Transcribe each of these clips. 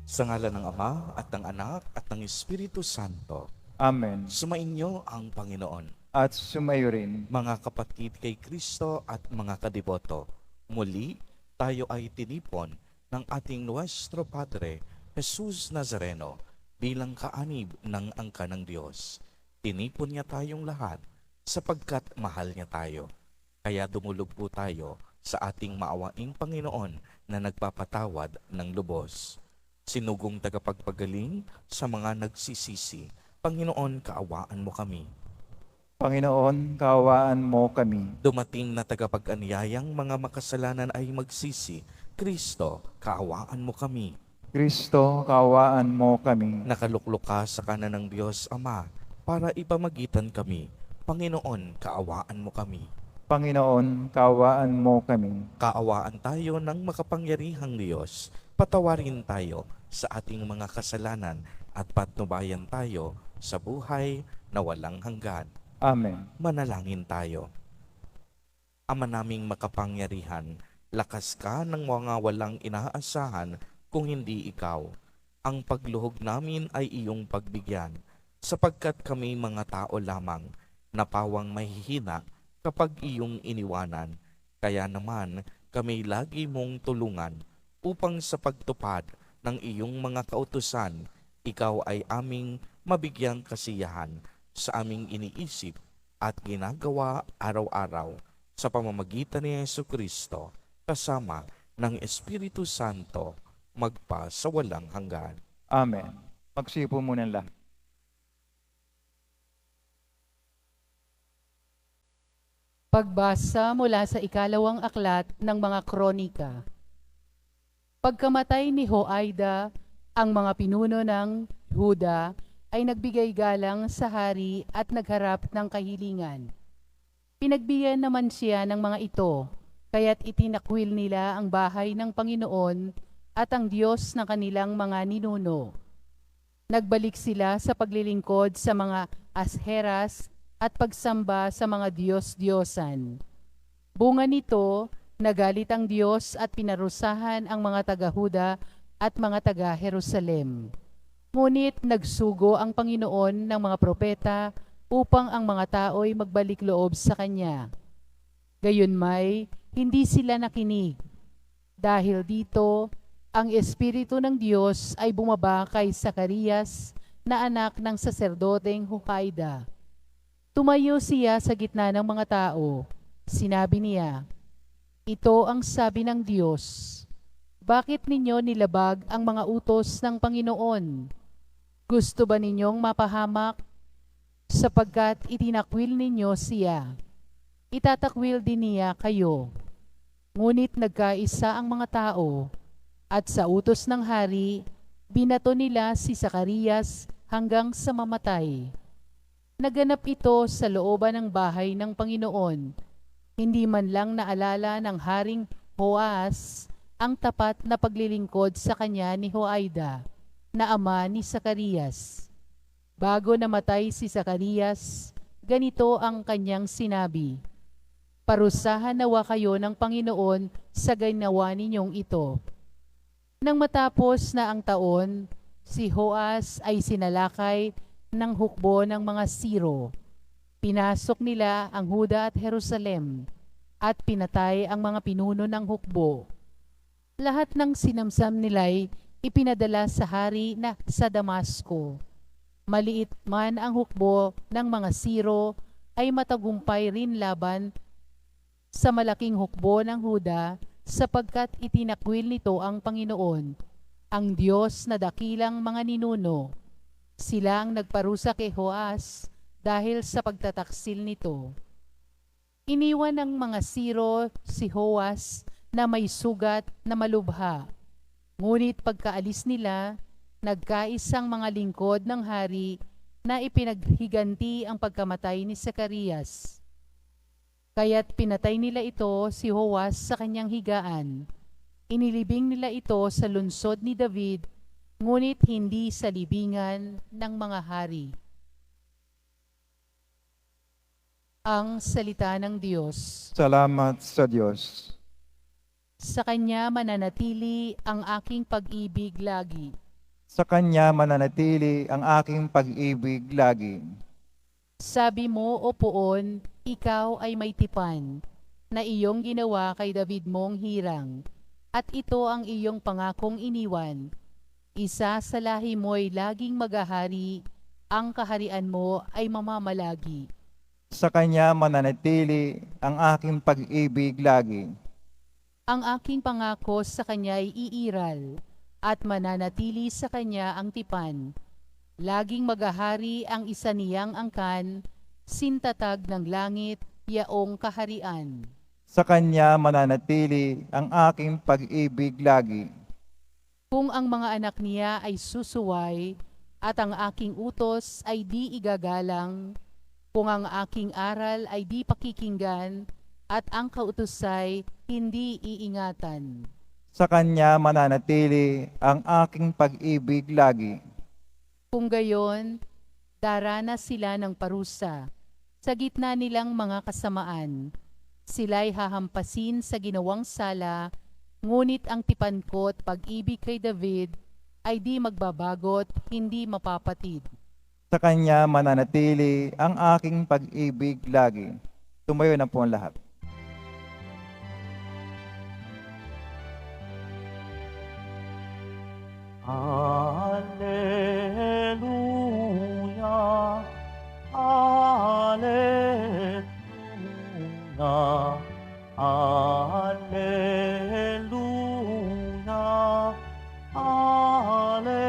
Sa ngalan ng Ama at ng Anak at ng Espiritu Santo. Amen. Sumainyo ang Panginoon. At sumayo rin. Mga kapatid kay Kristo at mga kadiboto, muli tayo ay tinipon ng ating Nuestro Padre, Jesus Nazareno, bilang kaanib ng angka ng Diyos. Tinipon niya tayong lahat sapagkat mahal niya tayo. Kaya dumulog po tayo sa ating maawaing Panginoon na nagpapatawad ng lubos. Sinugong tagapagpagaling sa mga nagsisisi, Panginoon, kaawaan mo kami. Panginoon, kaawaan mo kami. Dumating na tagapag-anyayang mga makasalanan ay magsisi, Kristo, kaawaan mo kami. Kristo, kaawaan mo kami. Nakaluklok ka sa kanan ng Diyos Ama para ipamagitan kami. Panginoon, kaawaan mo kami. Panginoon, kaawaan mo kami. Kaawaan tayo ng makapangyarihang Diyos. Patawarin tayo sa ating mga kasalanan at patnubayan tayo sa buhay na walang hanggan. Amen. Manalangin tayo. Ama naming makapangyarihan, lakas ka ng mga walang inaasahan kung hindi ikaw. Ang pagluhog namin ay iyong pagbigyan, sapagkat kami mga tao lamang, napawang mahihina kapag iyong iniwanan. Kaya naman kami lagi mong tulungan upang sa pagtupad ng iyong mga kautusan, ikaw ay aming mabigyang kasiyahan sa aming iniisip at ginagawa araw-araw sa pamamagitan ni Jesucristo kasama ng Espiritu Santo magpa sa walang hanggan. Amen. Magsipo muna lang. Pagbasa mula sa ikalawang aklat ng mga kronika. Pagkamatay ni Joaida, ang mga pinuno ng Huda ay nagbigay galang sa hari at nagharap ng kahilingan. Pinagbigyan naman siya ng mga ito, kaya't itinakwil nila ang bahay ng Panginoon at ang Diyos ng kanilang mga ninuno. Nagbalik sila sa paglilingkod sa mga asheras at pagsamba sa mga Diyos-Diyosan. Bunga nito, nagalit ang Diyos at pinarusahan ang mga taga-Huda at mga taga-Jerusalem. Ngunit nagsugo ang Panginoon ng mga propeta upang ang mga tao'y magbalik loob sa Kanya. Gayunmay, hindi sila nakinig. Dahil dito, ang Espiritu ng Diyos ay bumaba kay Zacarias na anak ng saserdoteng Joaida. Tumayo siya sa gitna ng mga tao. Sinabi niya, "Ito ang sabi ng Diyos. Bakit ninyo nilabag ang mga utos ng Panginoon? Gusto ba ninyong mapahamak? Sapagkat itinakwil ninyo siya. Itatakwil din niya kayo. Ngunit nagkaisa ang mga tao, at sa utos ng hari, binato nila si Zacarias hanggang sa mamatay. Naganap ito sa looban ng bahay ng Panginoon. Hindi man lang naalala ng Haring Joas ang tapat na paglilingkod sa kanya ni Joaida, na ama ni Zacarias. Bago namatay si Zacarias, ganito ang kanyang sinabi, "Parusahan nawa kayo ng Panginoon sa ginawa ninyong ito." Nang matapos na ang taon, si Joas ay sinalakay ng hukbo ng mga Siro. Pinasok nila ang Huda at Jerusalem at pinatay ang mga pinuno ng hukbo. Lahat ng sinamsam nila'y ipinadala sa hari na sa Damasco. Maliit man ang hukbo ng mga Siro, ay matagumpay rin laban sa malaking hukbo ng Huda, sapagkat itinakwil nito ang Panginoon, ang Diyos na dakilang mga ninuno. Sila ang nagparusa kay Joas dahil sa pagtataksil nito. Iniwan ng mga Siro si Joas na may sugat na malubha. Ngunit pagkaalis nila, nagkaisang mga lingkod ng hari na ipinaghiganti ang pagkamatay ni Zacarias. Kaya't pinatay nila ito si Joas sa kanyang higaan. Inilibing nila ito sa lungsod ni David, ngunit hindi sa libingan ng mga hari. Ang salita ng Diyos. Salamat sa Diyos. Sa Kanya mananatili ang aking pag-ibig lagi. Sa Kanya mananatili ang aking pag-ibig lagi. Sabi mo, O Poon, ikaw ay may tipan, na iyong ginawa kay David mong hirang, at ito ang iyong pangakong iniwan. Isa sa lahi mo'y laging maghahari, ang kaharian mo ay mamamalagi. Sa Kanya mananatili ang aking pag-ibig lagi. Ang aking pangako sa kanya'y iiral, at mananatili sa kanya ang tipan. Laging maghahari ang isa niyang angkan, sintatag ng langit, yaong kaharian. Sa Kanya mananatili ang aking pag-ibig lagi. Kung ang mga anak niya ay susuway, at ang aking utos ay di igagalang, kung ang aking aral ay di pakikinggan, at ang kautusay hindi iingatan. Sa Kanya mananatili ang aking pag-ibig lagi. Kung gayon, darana sila ng parusa, sa gitna nilang mga kasamaan. Sila'y hahampasin sa ginawang sala, ngunit ang tipan ko't pag-ibig kay David ay di magbabagot, hindi mapapatid. Sa Kanya mananatili ang aking pag-ibig lagi. Tumayo na po ang lahat. Alleluia, Alleluia, Alleluia, Alleluia.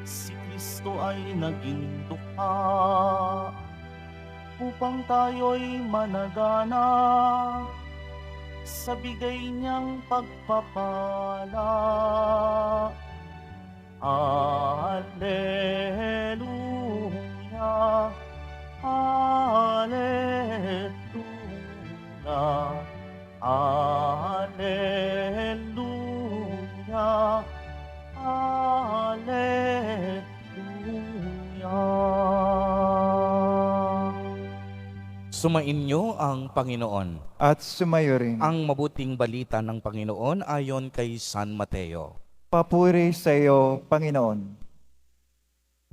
Si Kristo ay naging dukha upang tayo'y managana sa bigay niyang pagpapala. Alleluia, Alleluia, Alleluia, Alleluia. Sumainyo ang Panginoon. At sumayo rin. Ang mabuting balita ng Panginoon ayon kay San Mateo. Papuri sa iyo, Panginoon.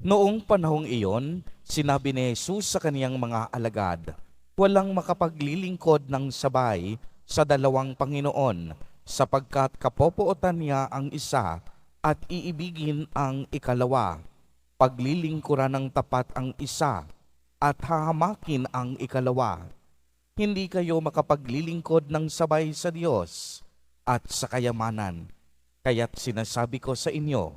Noong panahong iyon, sinabi ni Jesus sa kaniyang mga alagad, walang makapaglilingkod ng sabay sa dalawang Panginoon, sapagkat kapopootan niya ang isa at iibigin ang ikalawa. Paglilingkuran ng tapat ang isa at hahamakin ang ikalawa. Hindi kayo makapaglilingkod ng sabay sa Diyos at sa kayamanan. Kaya't sinasabi ko sa inyo,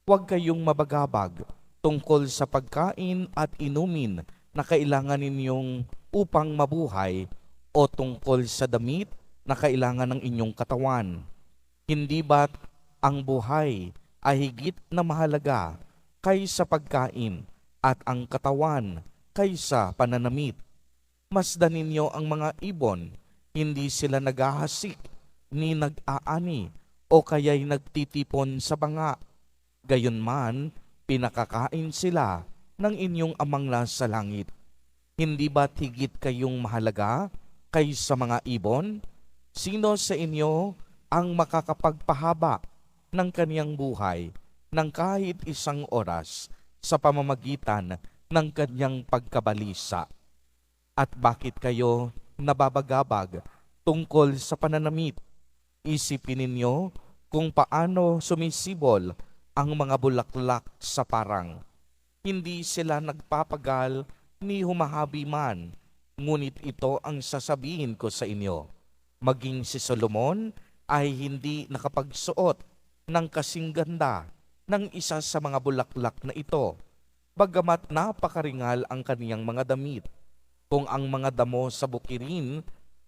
huwag kayong mabagabag tungkol sa pagkain at inumin na kailangan ninyong upang mabuhay o tungkol sa damit na kailangan ng inyong katawan. Hindi ba't ang buhay ay higit na mahalaga kaysa pagkain at ang katawan kaysa pananamit? Masdan ninyo ang mga ibon, hindi sila naghahasik ni nag-aani o kaya'y nagtitipon sa banga. Gayunman, pinakakain sila ng inyong amang nasa langit. Hindi ba't higit kayong mahalaga kaysa mga ibon? Sino sa inyo ang makakapagpahaba ng kaniyang buhay ng kahit isang oras sa pamamagitan ng kaniyang pagkabalisa? At bakit kayo nababagabag tungkol sa pananamit? Isipin ninyo kung paano sumisibol ang mga bulaklak sa parang. Hindi sila nagpapagal ni humahabi man, ngunit ito ang sasabihin ko sa inyo. Maging si Solomon ay hindi nakapagsuot ng kasing ganda ng isa sa mga bulaklak na ito, bagamat napakaringal ang kaniyang mga damit. Kung ang mga damo sa bukirin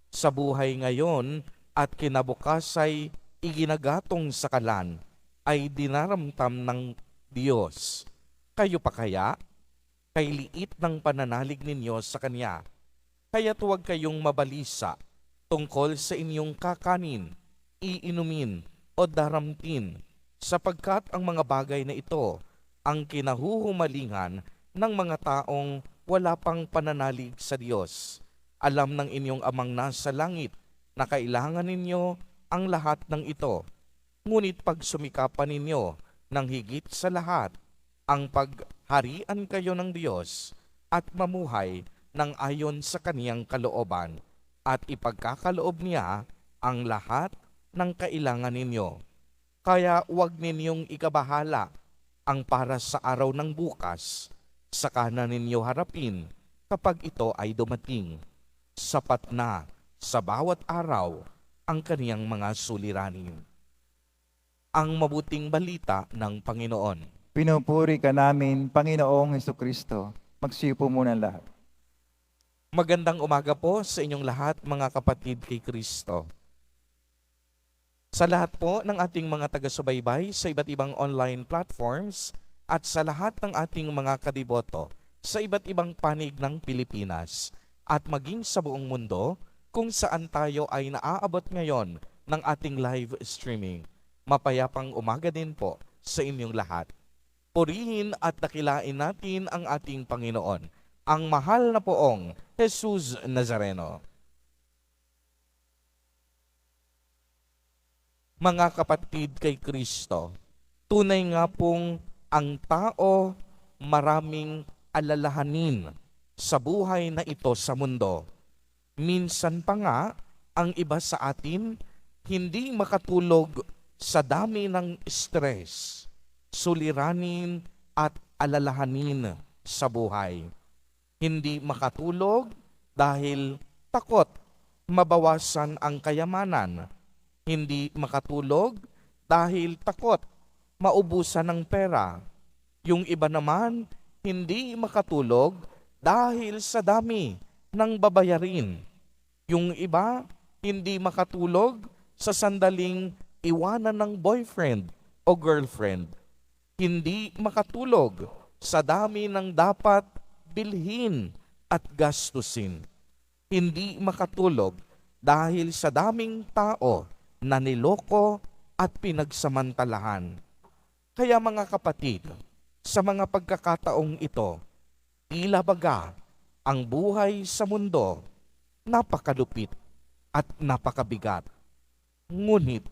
sa buhay ngayon at kinabukas ay iginagatong sa kalan, ay dinaramtam ng Diyos. Kayo pa kaya? Kay liit ng pananalig ninyo sa Kanya. Kaya't huwag kayong mabalisa tungkol sa inyong kakanin, iinumin o daramtin, sapagkat ang mga bagay na ito ang kinahuhumalingan ng mga taong wala pang pananalig sa Diyos. Alam ng inyong amang nasa langit na kailangan ninyo ang lahat ng ito. Ngunit pag sumikapan ninyo ng higit sa lahat, ang pagharian kayo ng Diyos at mamuhay ng ayon sa kaniyang kalooban at ipagkakaloob niya ang lahat ng kailangan ninyo. Kaya huwag ninyong ikabahala ang para sa araw ng bukas, saka na ninyo harapin kapag ito ay dumating. Sapat na sa bawat araw ang kaniyang mga suliranin. Ang mabuting balita ng Panginoon. Pinupuri ka namin, Panginoong Hesukristo. Magsipo muna lahat. Magandang umaga po sa inyong lahat, mga kapatid kay Kristo. Sa lahat po ng ating mga taga-subaybay sa iba't ibang online platforms at sa lahat ng ating mga kadiboto sa iba't ibang panig ng Pilipinas at maging sa buong mundo kung saan tayo ay naaabot ngayon ng ating live streaming. Mapayapang umaga din po sa inyong lahat. Purihin at dakilain natin ang ating Panginoon, ang mahal na poong Jesus Nazareno. Mga kapatid kay Kristo, tunay nga pong ang tao maraming alalahanin sa buhay na ito sa mundo. Minsan pa nga, ang iba sa atin hindi makatulog sa dami ng stress, suliranin at alalahanin sa buhay. Hindi makatulog dahil takot mabawasan ang kayamanan. Hindi makatulog dahil takot maubusan ng pera. Yung iba naman, hindi makatulog dahil sa dami ng babayarin. Yung iba, hindi makatulog sa sandaling iwanan ng boyfriend o girlfriend. Hindi makatulog sa dami ng dapat bilhin at gastusin. Hindi makatulog dahil sa daming tao na niloko at pinagsamantalahan. Kaya mga kapatid, sa mga pagkakataong ito, tila baga ang buhay sa mundo napakalupit at napakabigat. Ngunit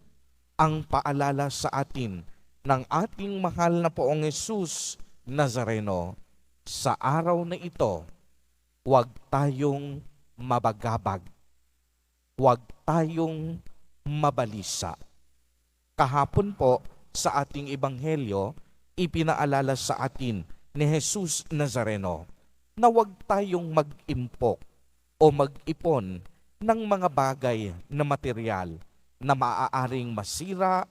ang paalala sa atin ng ating mahal na poong Jesus Nazareno, sa araw na ito, huwag tayong mabagabag, huwag tayong mabalisa. Kahapon po sa ating ebanghelyo, ipinaalala sa atin ni Jesus Nazareno na huwag tayong mag-impok o mag-ipon ng mga bagay na material na maaaring masira,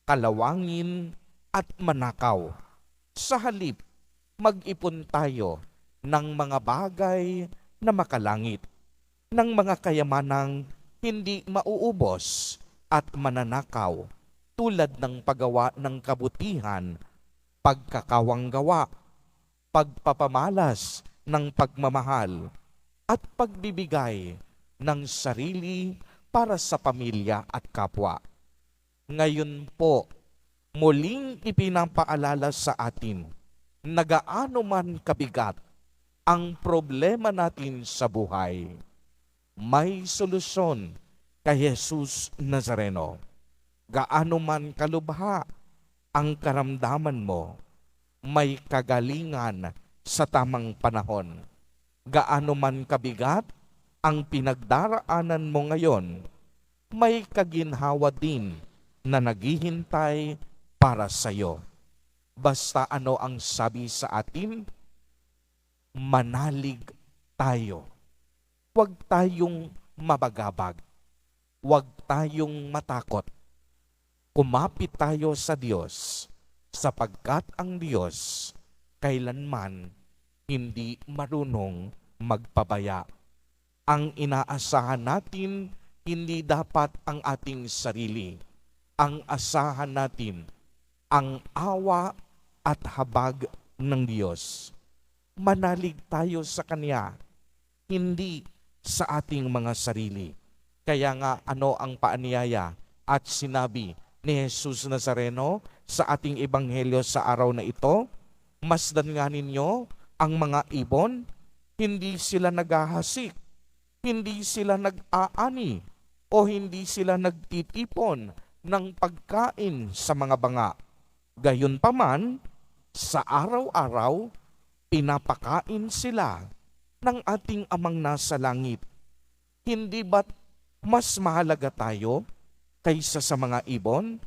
kalawangin at manakaw. Sa halip, mag-ipon tayo ng mga bagay na makalangit, ng mga kayamanang hindi mauubos at mananakaw, tulad ng paggawa ng kabutihan, pagkakawanggawa, pagpapamalas ng pagmamahal, at pagbibigay ng sarili para sa pamilya at kapwa. Ngayon po, muling ipinapaalala sa atin na gaano man kabigat ang problema natin sa buhay, may solusyon kay Jesus Nazareno. Gaano man kalubha ang karamdaman mo, may kagalingan sa tamang panahon. Gaano man kabigat ang pinagdaraanan mo ngayon, may kaginhawa din na naghihintay para sa iyo. Basta ano ang sabi sa atin, manalig tayo. Huwag tayong mabagabag. Huwag tayong matakot. Kumapit tayo sa Diyos, sapagkat ang Diyos kailanman hindi marunong magpabaya. Ang inaasahan natin, hindi dapat ang ating sarili. Ang asahan natin, ang awa at habag ng Diyos. Manalig tayo sa Kanya, hindi sa ating mga sarili. Kaya nga ano ang paanyaya at sinabi ni Jesus Nazareno sa ating ebanghelyo sa araw na ito? Masdan nga ninyo ang mga ibon, hindi sila naghahasik, hindi sila nag-aani, o hindi sila nagtitipon ng pagkain sa mga banga. Gayunpaman, sa araw-araw, pinapakain sila ng ating Amang nasa langit. Hindi ba't mas mahalaga tayo kaysa sa mga ibon?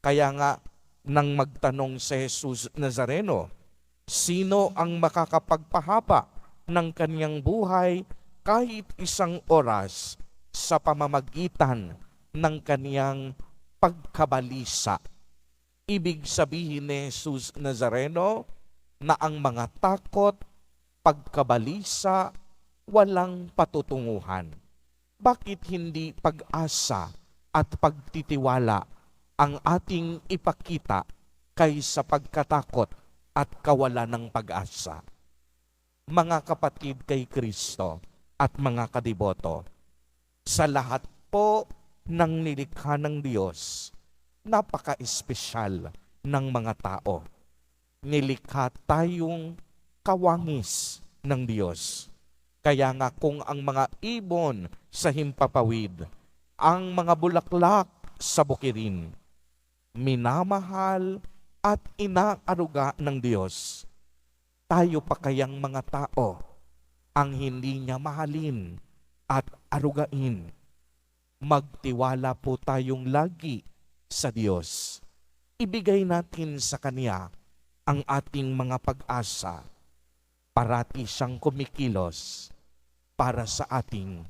Kaya nga, nang magtanong si Jesus Nazareno, sino ang makakapagpahaba ng kanyang buhay kahit isang oras sa pamamagitan ng kaniyang pagkabalisa? Ibig sabihin ni Jesus Nazareno na ang mga takot, pagkabalisa, walang patutunguhan. Bakit hindi pag-asa at pagtitiwala ang ating ipakita kaysa pagkatakot at kawalan ng pag-asa? Mga kapatid kay Kristo at mga kadiboto, sa lahat po ng nilikha ng Diyos, napaka-espesyal ng mga tao. Nilikha tayong kawangis ng Diyos. Kaya nga kung ang mga ibon sa himpapawid, ang mga bulaklak sa bukirin, minamahal at inaaruga ng Diyos, tayo pa kayang mga tao ang hindi niya mahalin at arugain? Magtiwala po tayong lagi sa Diyos. Ibigay natin sa Kanya ang ating mga pag-asa. Parati siyang kumikilos para sa ating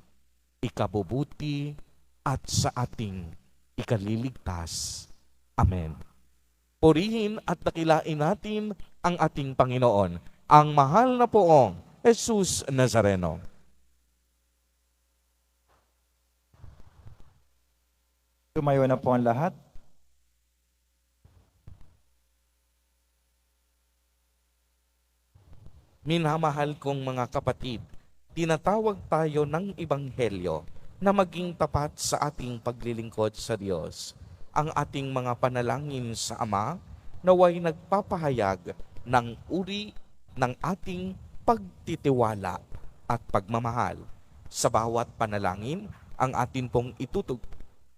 ikabubuti at sa ating ikaliligtas. Amen. Purihin at dakilain natin ang ating Panginoon, ang mahal na poong Jesus Nazareno. Tumayo na po ang lahat. Minamahal kong mga kapatid, tinatawag tayo ng Ebanghelyo na maging tapat sa ating paglilingkod sa Diyos. Ang ating mga panalangin sa Ama naway nagpapahayag ng uri ng ating pagtitiwala at pagmamahal. Sa bawat panalangin, ang atin pong itutug,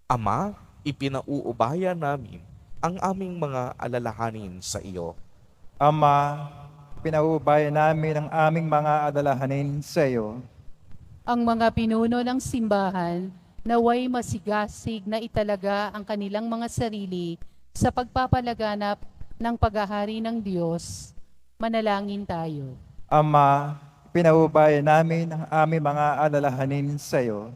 Ama, ipinauubaya namin ang aming mga alalahanin sa iyo. Ama, pinauubaya namin ang aming mga alalahanin sa iyo. Ang mga pinuno ng simbahan naway masigasig na italaga ang kanilang mga sarili sa pagpapalaganap ng paghahari ng Diyos. Manalangin tayo. Ama, pinauubaya namin ang aming mga alalahanin sa iyo.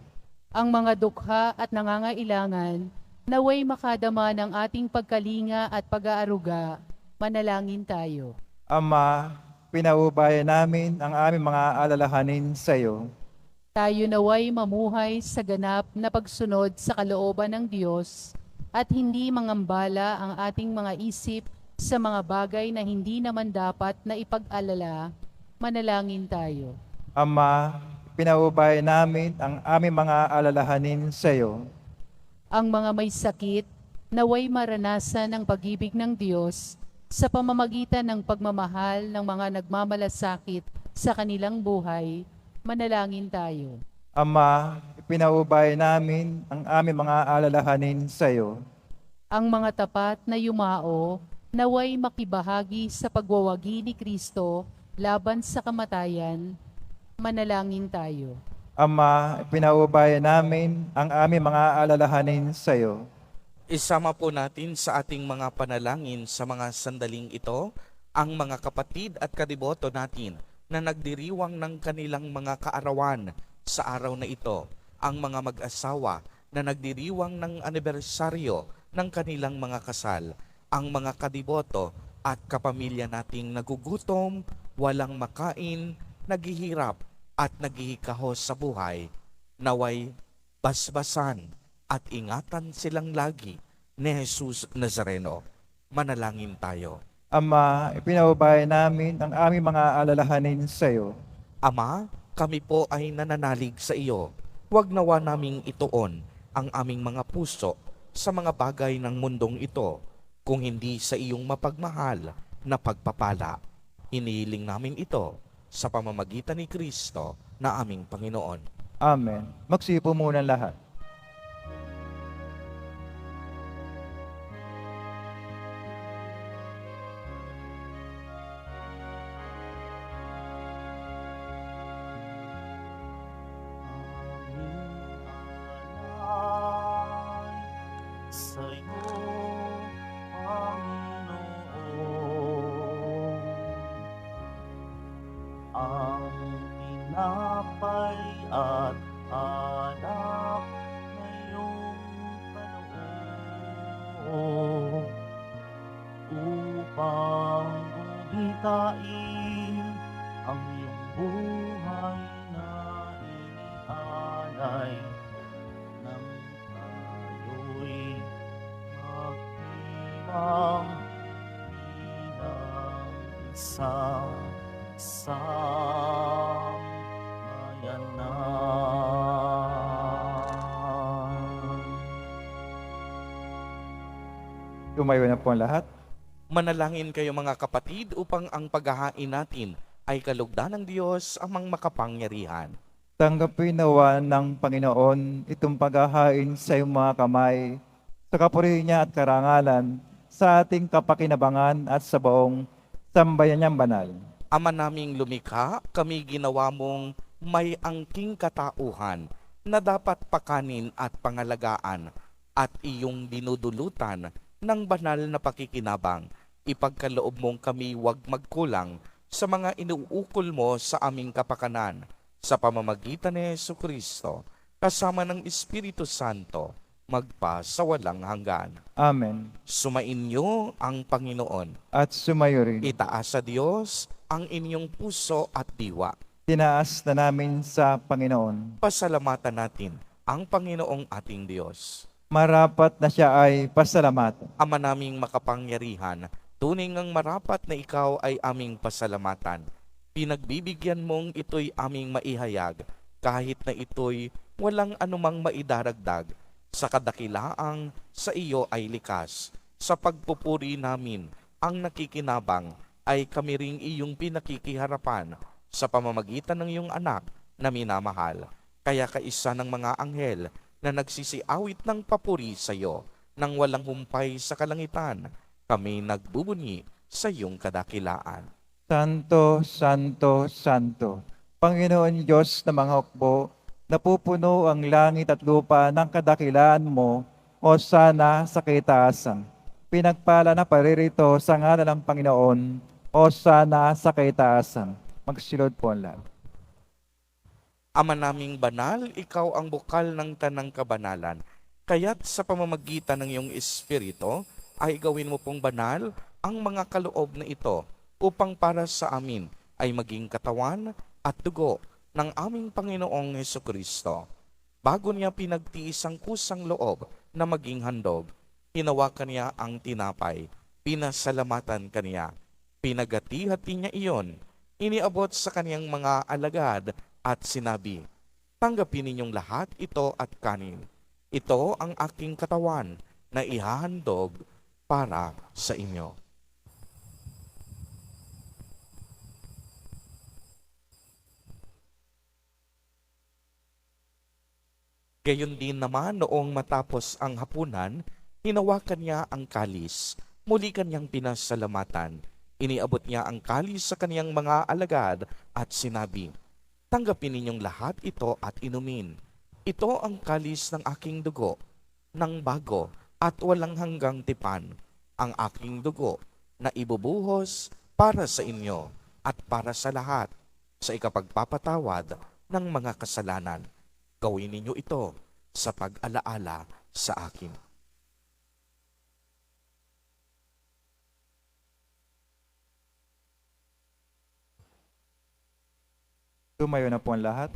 Ang mga dukha at nangangailangan naway makadama ng ating pagkalinga at pag-aaruga. Manalangin tayo. Ama, pinauubaya namin ang aming mga alalahanin sa iyo. Tayo naway mamuhay sa ganap na pagsunod sa kalooban ng Diyos at hindi mangambala ang ating mga isip sa mga bagay na hindi naman dapat na ipag-alala. Manalangin tayo. Ama, pinauubaya namin ang aming mga alalahanin sa iyo. Ang mga may sakit naway maranasan ang pag-ibig ng Diyos sa pamamagitan ng pagmamahal ng mga nagmamalasakit sa kanilang buhay. Manalangin tayo. Ama, pinauubaya namin ang aming mga alalahanin sa iyo. Ang mga tapat na yumao naway makibahagi sa pagwawagi ni Kristo laban sa kamatayan. Manalangin tayo. Ama, pinauubaya namin ang aming mga alalahanin sa iyo. Isama po natin sa ating mga panalangin sa mga sandaling ito ang mga kapatid at kadiboto natin na nagdiriwang ng kanilang mga kaarawan sa araw na ito. Ang mga mag-asawa na nagdiriwang ng anibersaryo ng kanilang mga kasal. Ang mga kadiboto at kapamilya nating nagugutom, walang makain, naghihirap at naghihikahos sa buhay. Naway basbasan at ingatan silang lagi ni Jesus Nazareno. Manalangin tayo. Ama, ipinaubaya namin ang aming mga alalahanin sa iyo. Ama, kami po ay nananalig sa iyo. Huwag nawa naming ituon ang aming mga puso sa mga bagay ng mundong ito, kung hindi sa iyong mapagmahal na pagpapala. Inihiling namin ito sa pamamagitan ni Kristo na aming Panginoon. Amen. Magsipo muna lahat. sa'yo, Panginoon, ang tinapay at alak na iyong kaloob upang gubitain ang iyong buhay na inialay nang tayo'y magdiwang bilang isang sambayanan. Tumayo na po ang lahat. Manalangin kayo mga kapatid upang ang paghahain natin ay kalugdan ng Diyos amang makapangyarihan. Tanggapin nawa ng Panginoon itong paghahain sa iyong mga kamay, sa kapuri niya at karangalan, sa ating kapakinabangan at sa buong sambayan niyang banal. Ama naming lumikha, kami ginawa mong may angking katauhan na dapat pakanin at pangalagaan at iyong dinudulutan ng banal na pakikinabang. Ipagkaloob mong kami wag magkulang sa mga inuukol mo sa aming kapakanan sa pamamagitan ni Jesucristo kasama ng Espiritu Santo magpa sa walang hanggan. Amen. Sumainyo ang Panginoon. At sumayo rin. Itaas sa Diyos ang inyong puso at diwa. Tinaas na namin sa Panginoon. Pasalamatan natin ang Panginoong ating Diyos. Marapat na siya ay pasalamatan. Ama naming makapangyarihan, tunay ngang marapat na ikaw ay aming pasalamatan. Pinagbibigyan mong ito'y aming maihayag, kahit na ito'y walang anumang maidaragdag. Sa kadakilaang sa iyo ay likas. Sa pagpupuri namin, ang nakikinabang ay kami ring iyong pinakikiharapan sa pamamagitan ng iyong anak na minamahal. Kaya kaisa ng mga anghel na nagsisiawit ng papuri sa iyo nang walang humpay sa kalangitan, kami nagbubunyi sa iyong kadakilaan. Santo, Santo, Santo, Panginoon Diyos na mga hukbo, napupuno ang langit at lupa ng kadakilaan mo, o sana sa kaitaasan. Pinagpala na paririto sa ngalan ng Panginoon, o sana sa kaitaasan. Magsilod po ang lahat. Ama naming banal, ikaw ang bukal ng tanang kabanalan. Kaya't sa pamamagitan ng iyong Espiritu, ay gawin mo pong banal ang mga kaloob na ito upang para sa amin ay maging katawan at dugo ng aming Panginoong Jesucristo. Bago niya pinagtiis ang kusang loob na maging handog, hinawakan niya ang tinapay, pinasalamatan kaniya, pinagati-hati niya iyon, iniabot sa kaniyang mga alagad at sinabi, tanggapin ninyong lahat ito at kanin. Ito ang aking katawan na ihahandog para sa inyo. Gayon din naman noong matapos ang hapunan, hinawakan niya ang kalis, muli kanyang pinasalamatan. Iniabot niya ang kalis sa kaniyang mga alagad at sinabi, tanggapin ninyong lahat ito at inumin. Ito ang kalis ng aking dugo, ng bago at walang hanggang tipan, ang aking dugo na ibubuhos para sa inyo at para sa lahat sa ikapagpapatawad ng mga kasalanan. Gawin ninyo ito sa pag-alaala sa akin. Tumayo na po ang lahat.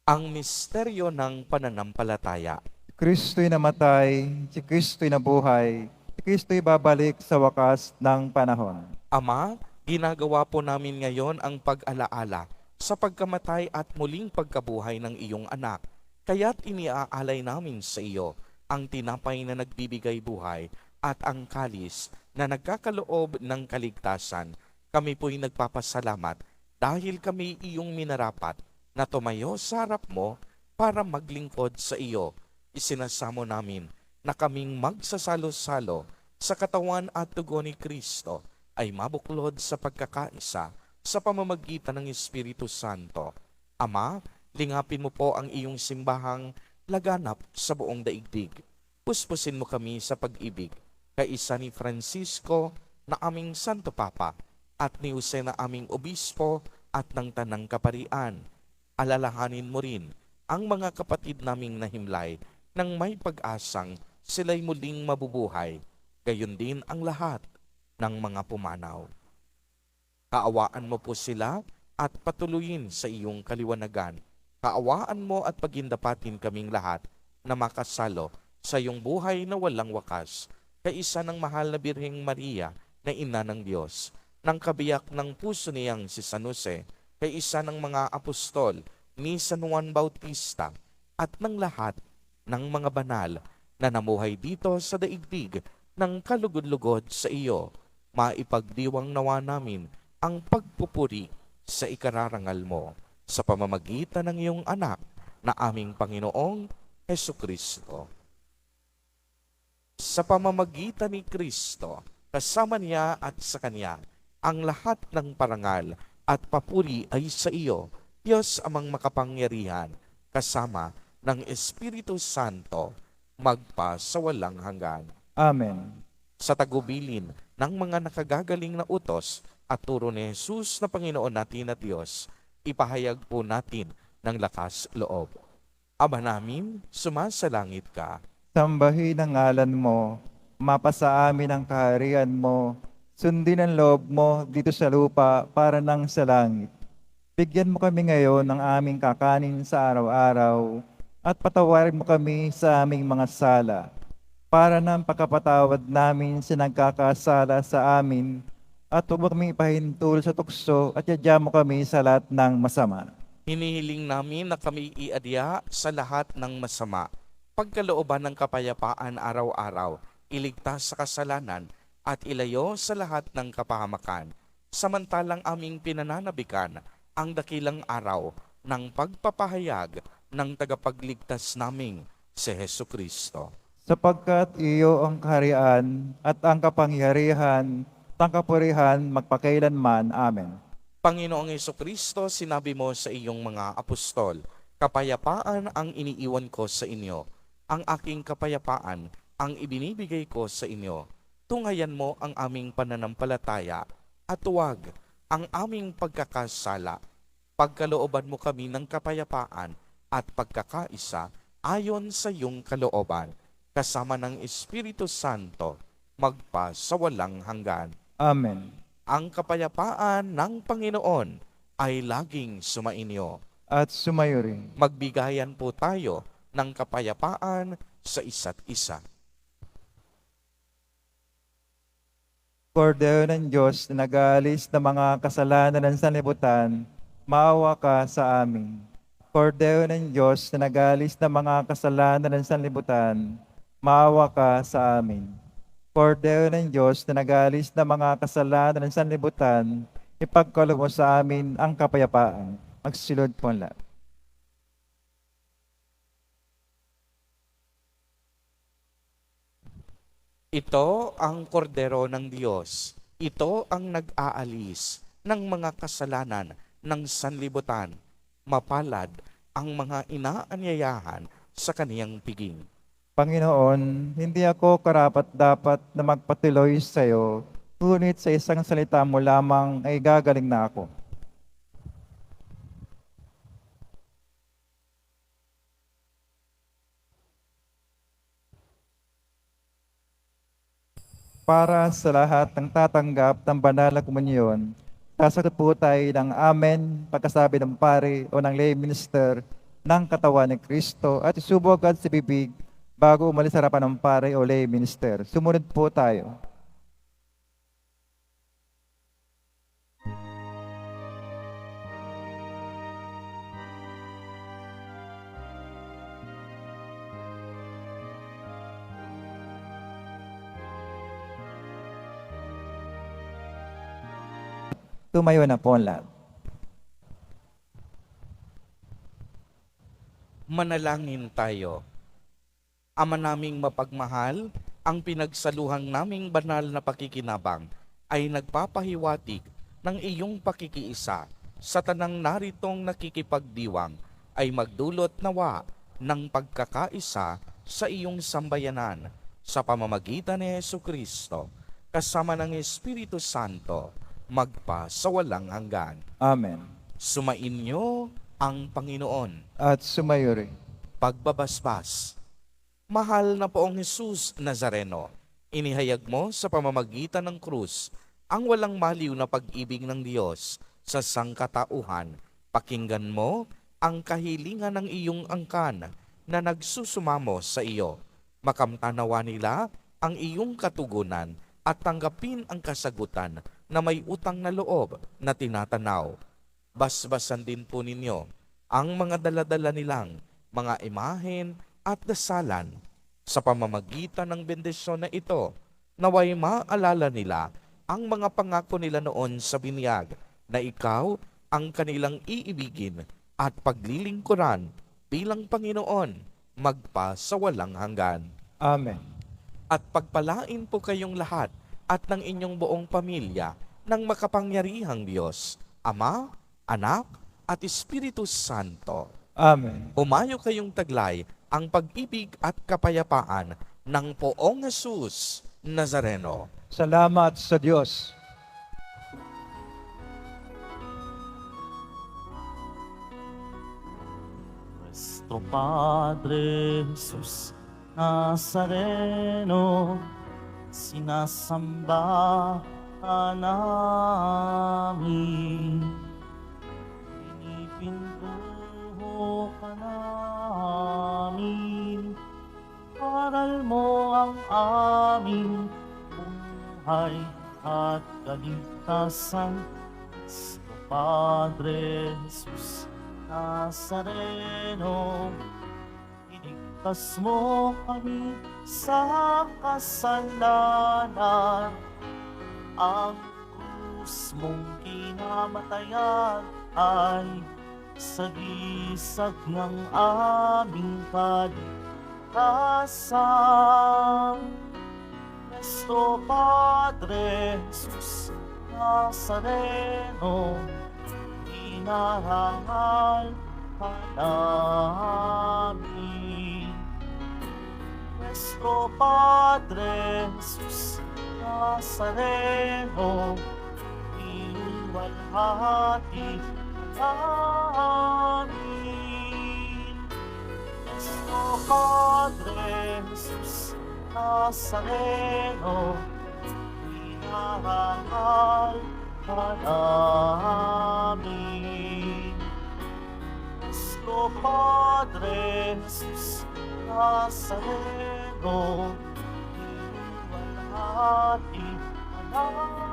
Ang misteryo ng pananampalataya. Kristo'y namatay, si Kristo'y nabuhay, si Kristo'y babalik sa wakas ng panahon. Ama, ginagawa po namin ngayon ang pag-alaala sa pagkamatay at muling pagkabuhay ng iyong anak. Kaya't iniaalay namin sa iyo ang tinapay na nagbibigay buhay at ang kalis na nagkakaloob ng kaligtasan. Kami po'y nagpapasalamat dahil kami iyong minarapat na tumayo sa harap mo para maglingkod sa iyo. Isinasamo namin na kaming magsasalo-salo sa katawan at dugo ni Kristo ay mabuklod sa pagkakaisa sa pamamagitan ng Espiritu Santo. Ama, lingapin mo po ang iyong simbahang laganap sa buong daigdig. puspusin mo kami sa pag-ibig, kaisa ni Francisco na aming Santo Papa, at ni Jose na aming Obispo at ng Tanang Kaparian. Alalahanin mo rin ang mga kapatid naming nahimlay nang may pag-asang sila'y muling mabubuhay, gayon din ang lahat ng mga pumanaw. Kaawaan mo po sila at patuloyin sa iyong kaliwanagan. Kaawaan mo at pagindapatin kaming lahat na makasalo sa iyong buhay na walang wakas, kaisa ng mahal na Birheng Maria na Ina ng Diyos, ng kabiyak ng puso niyang si San Jose, kaisa ng mga apostol ni San Juan Bautista, at ng lahat ng mga banal na namuhay dito sa daigdig ng kalugod-lugod sa iyo. Maipagdiwang nawa namin ang pagpupuri sa ikararangal mo sa pamamagitan ng iyong anak na aming Panginoong Hesukristo. Sa pamamagitan ni Kristo, kasama niya at sa Kanya, ang lahat ng parangal at papuri ay sa iyo, Diyos amang makapangyarihan, kasama ng Espiritu Santo, magpa sa walang hanggan. Amen. Sa tagubilin ng mga nakagagaling na utos at turo ni Jesus na Panginoon natin at Diyos, ipahayag po natin ng lakas loob. Ama namin, sumasalangit ka. Sambahin ang ngalan mo, mapasa amin ang kaharian mo, sundin ang loob mo dito sa lupa para nang sa langit. Bigyan mo kami ngayon ng aming kakanin sa araw-araw at patawarin mo kami sa aming mga sala para nang pagkapatawad namin sa nagkakasala sa amin at huwag mo kami ipahintul sa tukso at yadya mo kami sa lahat ng masama. Hinihiling namin na kami iadya sa lahat ng masama, pagkalooban ng kapayapaan araw-araw, iligtas sa kasalanan at ilayo sa lahat ng kapahamakan. Samantalang aming pinananabikan ang dakilang araw ng pagpapahayag ng tagapagligtas naming si Hesukristo. Sapagkat iyo ang kaharian at ang kapangyarihan, ang kapurihan magpakailanman. Amen. Panginoong Hesukristo, sinabi mo sa iyong mga apostol, kapayapaan ang iniiwan ko sa inyo, ang aking kapayapaan ang ibinibigay ko sa inyo. Tungayan mo ang aming pananampalataya at huwag ang aming pagkakasala. Pagkalooban mo kami ng kapayapaan at pagkakaisa ayon sa iyong kalooban, kasama ng Espiritu Santo, magpa sa walang hanggan. Amen. Ang kapayapaan ng Panginoon ay laging sumainyo. At sumayo rin. Magbigayan po tayo ng kapayapaan sa isa't isa. Kordero ng Diyos na nag-aalis ng mga kasalanan ng sanlibutan, maawa ka sa amin. Kordero ng Diyos na nag-aalis ng mga kasalanan ng sanlibutan, maawa ka sa amin. Kordero ng Diyos na nag-aalis ng mga kasalanan ng sanlibutan, ipagkaloob mo sa amin ang kapayapaan. Magsilod po ang lahat. Ito ang kordero ng Diyos. Ito ang nag-aalis ng mga kasalanan ng sanlibutan. Mapalad ang mga inaanyayahan sa kaniyang piging. Panginoon, hindi ako karapat-dapat na magpatuloy sa iyo, ngunit sa isang salita mo lamang ay gagaling na ako. Para sa lahat ng tatanggap ng banal na komunyon, sasagot po tayo ng Amen pagkasabi ng pare o ng lay minister ng katawan ni Kristo at isubog agad sa bibig bago umalis sa harapan ng pare o lay minister. Sumunod po tayo. Tumayo na po ang lahat. Manalangin tayo. Ama naming mapagmahal, ang pinagsaluhang naming banal na pakikinabang ay nagpapahiwatig ng iyong pakikiisa sa tanang naritong nakikipagdiwang ay magdulot nawa ng pagkakaisa sa iyong sambayanan sa pamamagitan ni Jesucristo, kasama ng Espiritu Santo, magpa sa walang hanggan. Amen. Sumainyo ang Panginoon. At sumayo rin. Pagbabasbas. Mahal na Poong Jesus Nazareno, inihayag mo sa pamamagitan ng krus ang walang maliw na pag-ibig ng Diyos sa sangkatauhan. Pakinggan mo ang kahilingan ng iyong angkan na nagsusumamo sa iyo. Makamtanawa nila ang iyong katugunan at tanggapin ang kasagutan na may utang na loob na tinatanaw. Basbasan din po ninyo ang mga daladala nilang mga imahen at dasalan. Sa pamamagitan ng bendisyon na ito, naway maalala nila ang mga pangako nila noon sa binyag na ikaw ang kanilang iibigin at paglilingkuran bilang Panginoon magpa sa walang hanggan. Amen. At pagpalain po kayong lahat at ng inyong buong pamilya ng makapangyarihang Diyos, Ama, Anak, at Espiritu Santo. Amen. Humayo kayong taglay ang pag-ibig at kapayapaan ng Poong Jesus Nazareno. Salamat sa Diyos. Nuestro Padre Jesus Nazareno, sinasamba ka namin. Pinipintuho ka namin. Aral mo ang aming buhay at kaligtasan. Nuestro Padre Jesus Nazareno, iligtas mo kami sa kasalanan. Ang krus mong kinamatayan ay sagisag ng aming kaligtasan. Nuestro Padre Jesus Nazareno, inarangal ka namin. Nuestro Padre Jesus Nazareno, iluwalhati ka namin. Nuestro Padre Jesus Nazareno, inarangal ka namin. Nuestro Padre Jesus Nazareno, iluwalhati ka namin.